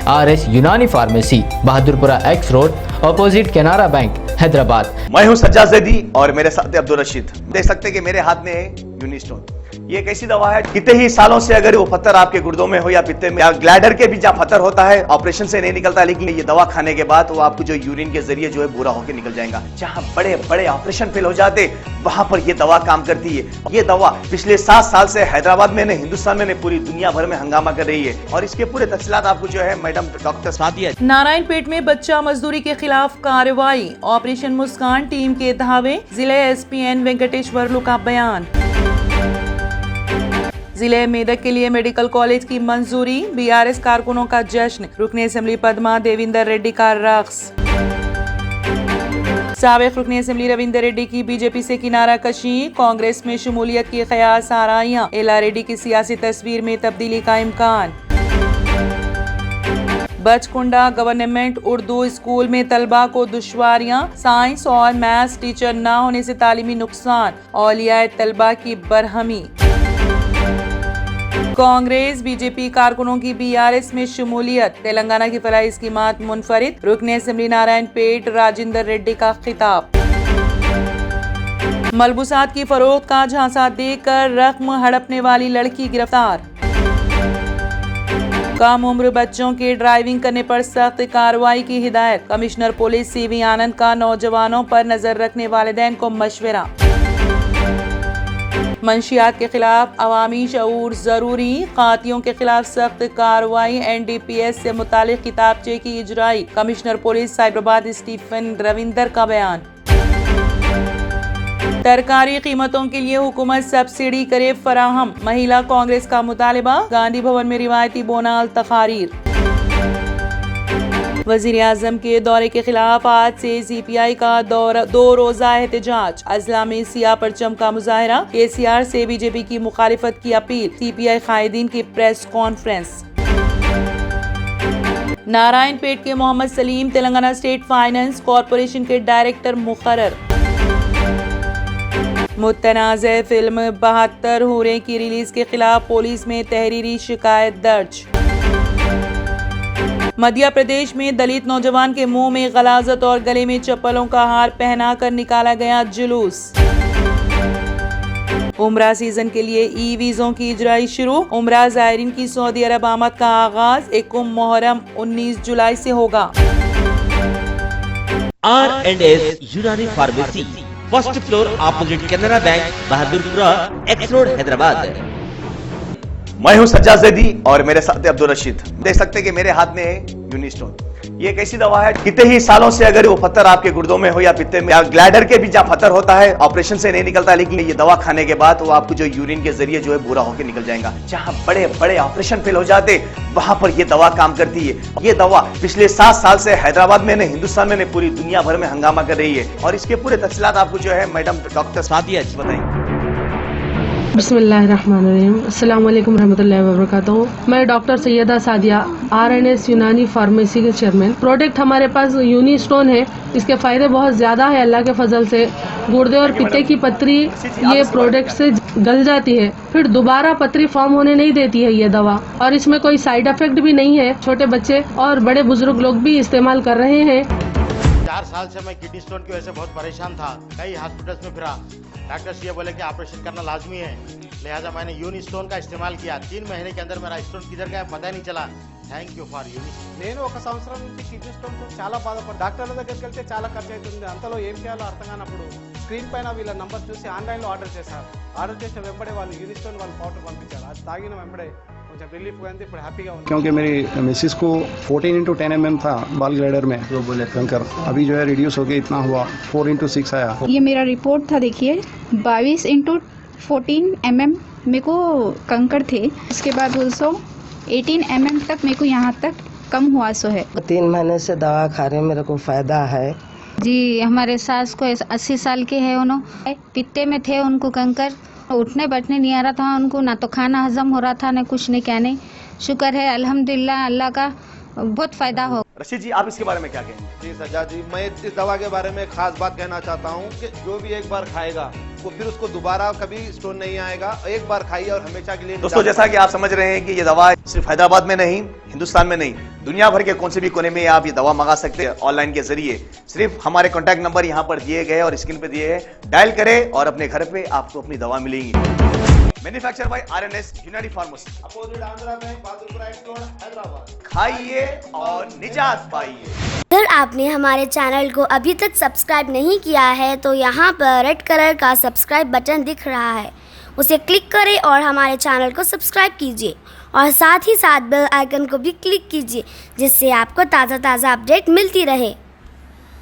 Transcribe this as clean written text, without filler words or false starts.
RS यूनानी pharmacy, Bahadurpura X road, opposite Canara bank, Hyderabad. मैं हूं सज्जाद ज़ैदी और मेरे साथ अब्दुल रशीद। देख सकते हैं कि मेरे हाथ में है यूनिस्टोन। ये एक ऐसी दवा है, कितने ही सालों से अगर वो पत्थर आपके गुर्दों में हो या पित्ते में या ग्लैडर के भी जहाँ पत्थर होता है, ऑपरेशन से नहीं निकलता, लेकिन ये दवा खाने के बाद वो आपको जो यूरिन के जरिए जो है बुरा होकर निकल जाएगा। जहाँ बड़े बड़े ऑपरेशन फेल हो जाते, वहां पर ये दवा काम करती है। ये दवा पिछले 7 साल से हैदराबाद में, हिंदुस्तान में, पूरी दुनिया भर में हंगामा कर रही है। और इसके पूरे तफसीलात आपको जो है मैडम डॉक्टर सादिया। नारायणपेट में बच्चा मजदूरी के खिलाफ कार्रवाई, ऑपरेशन मुस्कान टीम के धावे, जिले SPN वेंकटेश्वरलू का बयान। जिले मेदक के लिए मेडिकल कॉलेज की मंजूरी, BRS कारकुनों का जश्न, रुकने असेंबली पद्मा देविंदर रेड्डी का रक्स। साबिक रुकने असेंबली रविंदर रेड्डी की बीजेपी से किनारा कशी, कांग्रेस में शमूलियत की ख्यास आराइयां, एला रेड्डी की सियासी तस्वीर में तब्दीली का इम्कान। बचकुंडा गवर्नमेंट उर्दू स्कूल में तलबा को दुश्वारियां, साइंस और मैथ्स टीचर न होने से तालीमी नुकसान, औलियाए तलबा की बरहमी। कांग्रेस बीजेपी कारकुनों की BRS में शमूलियत, तेलंगाना की फलाही स्कीमात मुनफरिद, रुकने असेंबली नारायणपेट राजेंद्र रेड्डी का खिताब। मलबूसात की फरोख्त का झांसा देकर रकम हड़पने वाली लड़की गिरफ्तार। कम उम्र बच्चों के ड्राइविंग करने पर सख्त कार्रवाई की हिदायत, कमिश्नर पुलिस CV आनंद का नौजवानों पर नजर रखने वालिदैन को मशवरा। मंशियात के खिलाफ अवामी शऊर जरूरी, कातियों के खिलाफ सख्त कार्रवाई, NDPS से मुतालिक किताबचे की इजराई, commissioner police Cyberabad Stephen Ravinder का बयान। तरकारी कीमतों के लिए हुकूमत सब्सिडी करे फराहम, महिला कांग्रेस का मुतालिबा, गांधी भवन में रिवायती बोनाल तकारीर। वजीर आजम के दौरे के खिलाफ आज से CPI का 2 रोजा एहतजाज, अजला में सिया परचम का मुजाहरा, KCR से बीजेपी की मुखालिफत की अपील, CPI कायदीन की प्रेस कॉन्फ्रेंस। नारायणपेट के Mohammed Salim Telangana state finance corporation के डायरेक्टर मुकर्रर। मुतनाज़ फिल्म 72 हूरें की रिलीज के खिलाफ पुलिस में तहरीरी शिकायत दर्ज। मध्य प्रदेश में दलित नौजवान के मुंह में गलाजत और गले में चप्पलों का हार पहनाकर निकाला गया जुलूस। उम्रा सीजन के लिए वीजों की इजराई शुरू, उम्रा ज़ायरीन की सऊदी अरब आमद का आगाज 1 मुहर्रम 19 जुलाई से होगा। R&S यूनानी pharmacy, first floor opposite Canara bank, Bahadurpura X road, Hyderabad. मैं हूं सज्जाद ज़ैदी और मेरे साथ अब्दुल रशीद। देख सकते हैं कि मेरे हाथ में है यूनिस्टोन। ये एक ऐसी दवा है, कितने ही सालों से अगर वो पत्थर आपके गुर्दों में हो या पित्ते में या ग्लैडर के भी जहाँ पत्थर होता है, ऑपरेशन से नहीं निकलता, लेकिन ये दवा खाने के बाद वो आपको जो यूरिन के जरिए जो है बुरा होकर निकल जाएगा। जहाँ बड़े बड़े ऑपरेशन फेल हो जाते, वहां पर ये दवा काम करती है। ये दवा पिछले 7 साल से हैदराबाद में, हिंदुस्तान में, पूरी दुनिया भर में हंगामा कर रही है। और इसके पूरे तफसीलात आपको जो है मैडम डॉक्टर सादिया बताएंगे। बिस्मिल्लाहिर्रहमानिर्रहीम, अस्सलाम वालेकुम रहमतुल्लाहि व बरकातहू। मैं डॉक्टर सैयदा सादिया, RNS यूनानी फार्मेसी के चेयरमैन। प्रोडक्ट हमारे पास यूनिस्टोन है। इसके फायदे बहुत ज्यादा है अल्लाह के फजल से। गुर्दे और पित्ते की पथरी ये प्रोडक्ट से गल जाती है, फिर दोबारा पथरी फॉर्म होने नहीं देती है ये दवा। और इसमें कोई साइड इफेक्ट भी नहीं है। छोटे बच्चे और बड़े बुजुर्ग लोग भी इस्तेमाल कर रहे हैं। 4 साल से मैं किडनी स्टोन की वजह से बहुत परेशान था। कई हॉस्पिटल्स में फिरा, डॉक्टर्स ये बोले कि ऑपरेशन करना लाजमी है, लिहाजा मैंने यूनिस्टोन का इस्तेमाल किया। 3 महीने के अंदर मेरा स्टोन किधर गया पता ही नहीं चला। Thank you for Unistone. నేను 1 సంవత్సరం నుంచి కిడ్నీ స్టోన్తో చాలా బాధపడ్డా. డాక్టర్ల దగ్గరికి వెళ్తే చాలా ఖర్చు అవుతుంది. అంతలో ఏం చేయాలో అర్థం కానప్పుడు స్క్రీన్ పైన వీళ్ళ నంబర్ చూసి ఆన్లైన్లో ఆర్డర్ చేశారు. ఆర్డర్ చేసిన వెంబడే వాళ్ళు యూనిస్టోన్ వాళ్ళు పౌడర్ పంపించారు. అది తాగిన వెంబడే కొంచెం రిలీఫ్ అయింది. ఇప్పుడు హ్యాపీగా ఉంది. क्योंकि मेरी मिसिस को 14x10 mm था बाल ग्लैडर में, तो बोले कंकर अभी जो है रिड्यूस हो गया, इतना हुआ 4x6 आया। ये मेरा रिपोर्ट था, देखिए 22x14 mm मेरे को कंकर थे। उसके बाद 18 mm तक मेरे को यहाँ तक कम हुआ सो है। 3 महीने से दवा खा रहे, मेरे को फायदा है जी। हमारे सास को 80 साल के है, उन्होंने पित्ते में थे, उनको कंकर, उठने बैठने नहीं आ रहा था उनको, ना तो खाना हजम हो रहा था, ना कुछ नहीं कहने। शुक्र है अल्हम्दुलिल्लाह, अल्लाह का बहुत फायदा हो। रशीद जी, आप इसके बारे में क्या कहेंगे? जी सज्जाद जी, मैं इस दवा के बारे में खास बात कहना चाहता हूँ कि जो भी एक बार खाएगा वो फिर उसको दोबारा कभी स्टोन नहीं आएगा, एक बार खाइए और हमेशा के लिए। दोस्तों जैसा कि आप समझ रहे हैं कि ये दवा सिर्फ हैदराबाद में नहीं, हिंदुस्तान में नहीं, दुनिया भर के कौन से भी कोने में आप ये दवा मंगा सकते हैं ऑनलाइन के जरिए। सिर्फ हमारे कॉन्टैक्ट नंबर यहाँ पर दिए गए और स्क्रीन पे दिए हैं, डायल करें और अपने घर पे आपको अपनी दवा मिलेगी। मैन्युफैक्चर बाय आरएनएस यूनानी pharmacy, opposite Andhra bank, Bahadurpura x road, Hyderabad. खाइए और निजात पाइए। अगर आपने हमारे चैनल को अभी तक सब्सक्राइब नहीं किया है तो यहाँ पर रेड कलर का सब्सक्राइब बटन दिख रहा है, उसे क्लिक करें और हमारे चैनल को सब्सक्राइब कीजिए और साथ ही साथ बेल आइकन को भी क्लिक कीजिए, जिससे आपको ताज़ा अपडेट मिलती रहे।